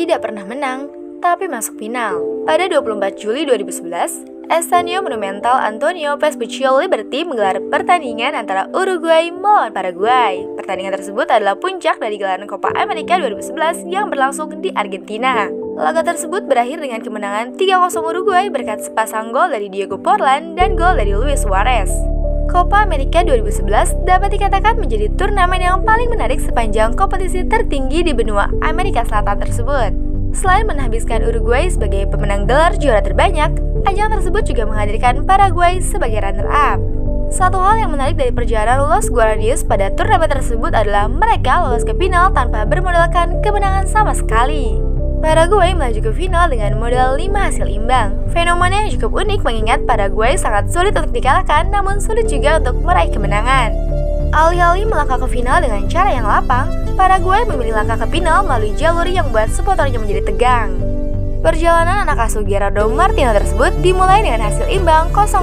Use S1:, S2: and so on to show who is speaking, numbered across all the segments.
S1: tidak pernah menang, tapi masuk final. Pada 24 Juli 2011, Estadio Monumental Antonio Vespuccio Liberty menggelar pertandingan antara Uruguay melawan Paraguay. Pertandingan tersebut adalah puncak dari gelaran Copa America 2011 yang berlangsung di Argentina. Laga tersebut berakhir dengan kemenangan 3-0 Uruguay berkat sepasang gol dari Diego Forlán dan gol dari Luis Suarez. Copa America 2011 dapat dikatakan menjadi turnamen yang paling menarik sepanjang kompetisi tertinggi di benua Amerika Selatan tersebut. Selain menghabiskan Uruguay sebagai pemenang gelar juara terbanyak, ajang tersebut juga menghadirkan Paraguay sebagai runner-up. Satu hal yang menarik dari perjalanan Los Guaraníes pada turnamen tersebut adalah mereka lolos ke final tanpa bermodalkan kemenangan sama sekali. Paraguay melaju ke final dengan modal 5 hasil imbang. Fenomena yang cukup unik mengingat Paraguay sangat sulit untuk dikalahkan namun sulit juga untuk meraih kemenangan. Alih-alih melangkah ke final dengan cara yang lapang, Paraguay memilih langkah ke final melalui jalur yang membuat supporternya menjadi tegang. Perjalanan anak asuh Gerardo Martino tersebut dimulai dengan hasil imbang 0-0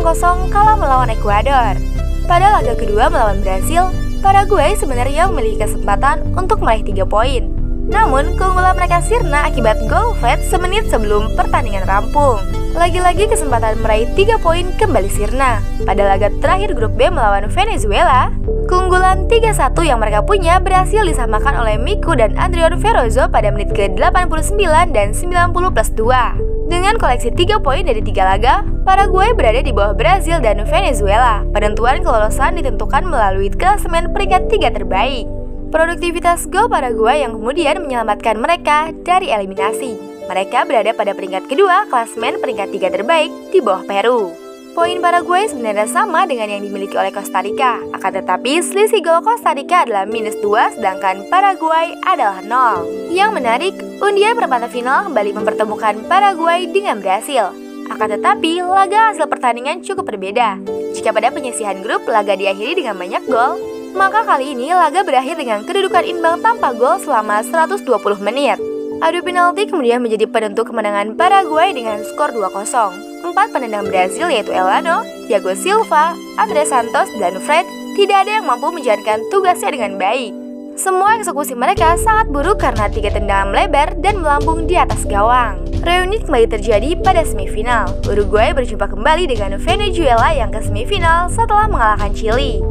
S1: kala melawan Ekuador. Pada laga kedua melawan Brasil, Paraguay sebenarnya memiliki kesempatan untuk meraih 3 poin. Namun, keunggulan mereka sirna akibat gol Fred semenit sebelum pertandingan rampung. Lagi-lagi kesempatan meraih 3 poin kembali sirna. Pada laga terakhir grup B melawan Venezuela, keunggulan 3-1 yang mereka punya berhasil disamakan oleh Miku dan Adrian Ferrozo pada menit ke-89 dan 90+2. Dengan koleksi 3 poin dari 3 laga, Paraguay berada di bawah Brasil dan Venezuela. Penentuan kelolosan ditentukan melalui klasemen peringkat 3 terbaik. Produktivitas gol Paraguay yang kemudian menyelamatkan mereka dari eliminasi. Mereka berada pada peringkat kedua klasemen peringkat 3 terbaik di bawah Peru. Poin Paraguay sebenarnya sama dengan yang dimiliki oleh Costa Rica, akan tetapi selisih gol Costa Rica adalah -2 sedangkan Paraguay adalah 0. Yang menarik, undian perempat final kembali mempertemukan Paraguay dengan Brasil. Akan tetapi, laga hasil pertandingan cukup berbeda. Jika pada penyisihan grup laga diakhiri dengan banyak gol, maka kali ini laga berakhir dengan kedudukan imbang tanpa gol selama 120 menit. Adu penalti kemudian menjadi penentu kemenangan Paraguay dengan skor 2-0. 4 penendang Brasil yaitu Elano, Thiago Silva, Andrés Santos, dan Fred tidak ada yang mampu menjalankan tugasnya dengan baik. Semua eksekusi mereka sangat buruk karena 3 tendangan melebar dan melambung di atas gawang. Reuni kembali terjadi pada semifinal. Uruguay berjumpa kembali dengan Venezuela yang ke semifinal setelah mengalahkan Chili.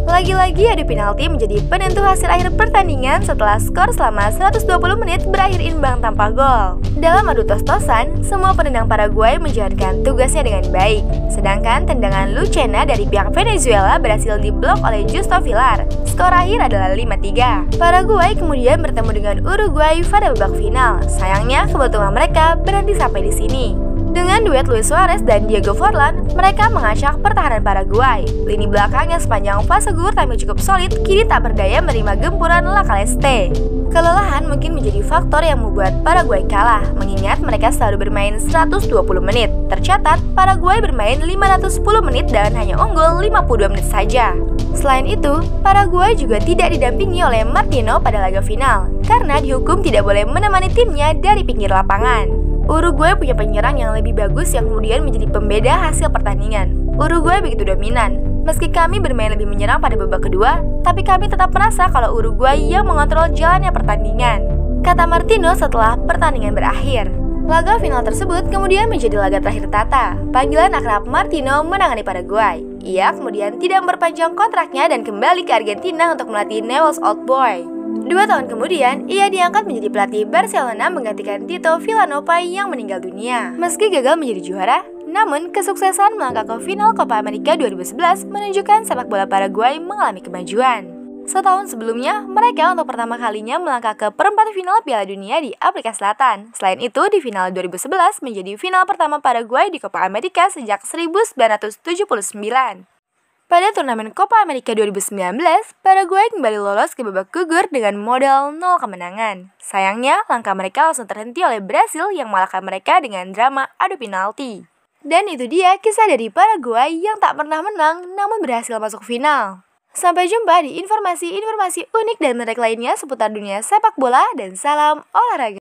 S1: Lagi-lagi adu penalti menjadi penentu hasil akhir pertandingan setelah skor selama 120 menit berakhir imbang tanpa gol. Dalam adu tos-tosan, semua penendang Paraguay menjalankan tugasnya dengan baik. Sedangkan tendangan Lucena dari pihak Venezuela berhasil diblok oleh Justo Villar. Skor akhir adalah 5-3. Paraguay kemudian bertemu dengan Uruguay pada babak final. Sayangnya keberuntungan mereka berhenti sampai di sini. Dengan duet Luis Suarez dan Diego Forlán, mereka mengacak pertahanan Paraguay. Lini belakang yang sepanjang fase grup tampil cukup solid, kini tak berdaya menerima gempuran La Caleste. Kelelahan mungkin menjadi faktor yang membuat Paraguay kalah, mengingat mereka selalu bermain 120 menit. Tercatat, Paraguay bermain 510 menit dan hanya unggul 52 menit saja. Selain itu, Paraguay juga tidak didampingi oleh Martino pada laga final, karena dihukum tidak boleh menemani timnya dari pinggir lapangan. Uruguay punya penyerang yang lebih bagus yang kemudian menjadi pembeda hasil pertandingan. Uruguay begitu dominan. Meski kami bermain lebih menyerang pada babak kedua, tapi kami tetap merasa kalau Uruguay yang mengontrol jalannya pertandingan, kata Martino setelah pertandingan berakhir. Laga final tersebut kemudian menjadi laga terakhir Tata, panggilan akrab Martino menangani Paraguay. Ia kemudian tidak memperpanjang kontraknya dan kembali ke Argentina untuk melatih Newell's Old Boys. 2 tahun kemudian, ia diangkat menjadi pelatih Barcelona menggantikan Tito Vilanova yang meninggal dunia. Meski gagal menjadi juara, namun kesuksesan melangkah ke final Copa America 2011 menunjukkan sepak bola Paraguay mengalami kemajuan. Setahun sebelumnya, mereka untuk pertama kalinya melangkah ke perempat final Piala Dunia di Afrika Selatan. Selain itu, di final 2011 menjadi final pertama Paraguay di Copa America sejak 1979. Pada turnamen Copa America 2019, Paraguay kembali lolos ke babak gugur dengan modal 0 kemenangan. Sayangnya, langkah mereka langsung terhenti oleh Brasil yang mengalahkan mereka dengan drama adu penalti. Dan itu dia kisah dari Paraguay yang tak pernah menang namun berhasil masuk final. Sampai jumpa di informasi-informasi unik dan menarik lainnya seputar dunia sepak bola dan salam olahraga.